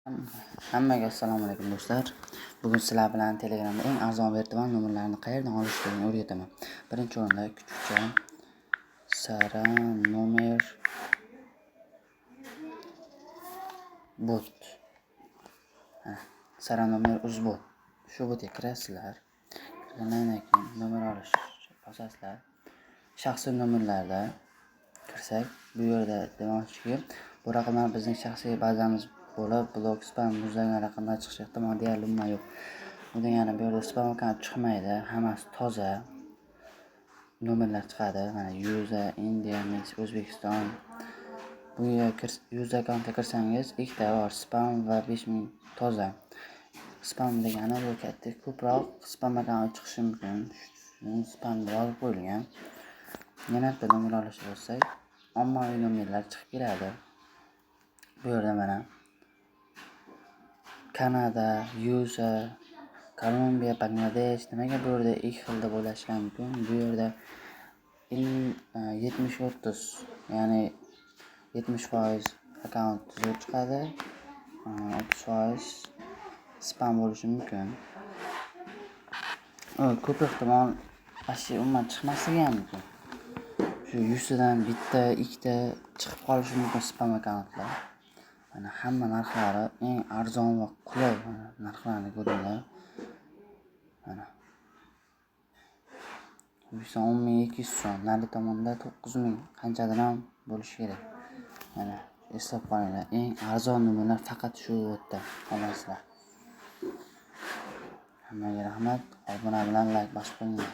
Hammaga assalomu alaykum do'stlar. Bugun sizlar bilan Telegramda eng arzon virtual nomerlarni qayerdan olishni o'rgataman. Birinchi o'rinda kuchukcha Sara nomer bot. Sara nomer uzbot. Shu botga kirasizlar. Kirgandan keyin nomer olish bosasizlar. Shaxsiy nomerlarda kirsak, bu yerda demoqchiki, bu raqamlar bizning shaxsiy bazamiz bo'lib, blok spam muzlagan raqamlar chiqishi ehtimoli deyarli umuman yo'q. Bu degani bu yerda spam akkaunt chiqmaydi, hammasi toza nomerlar chiqadi. Mana user India, O'zbekiston. Bu yerga user akkauntga kirsangiz, ikkita bor, spam va 5000 toza. Spam degani bu katta ko'proq spam akkaunt chiqishi mumkin. Spam yozib qo'yilgan. Yana bitta nomer olish bo'lsak, ommaviy nomerlar chiqib keladi. Bu yerda mana Kanada, USA, Kolumbiya, Bangladesh, nimaga bu yerda ikki xil deb o'ylashlar mumkin. Bu yerda 70-30, ya'ni 70% akkaunt zo'r chiqadi, 30% spam bo'lishi mumkin. Ko'p ehtimol umuman chiqmasligi ham mumkin. Shu 100 dan bitta, ikkita chiqib qolishi mumkin spam akkauntlar. Mana hamma narxlari eng arzon va qulay narxlarni ko'ringlar. Mana O'zbekiston 10.200 so'm, nari tomonda 9.000 qanchadan ham bo'lishi kerak. Mana eslab qolinglar, eng arzon nomerlar faqat shu yerda olasizlar. Hammaga rahmat, obuna bilan like bosib qo'yinglar.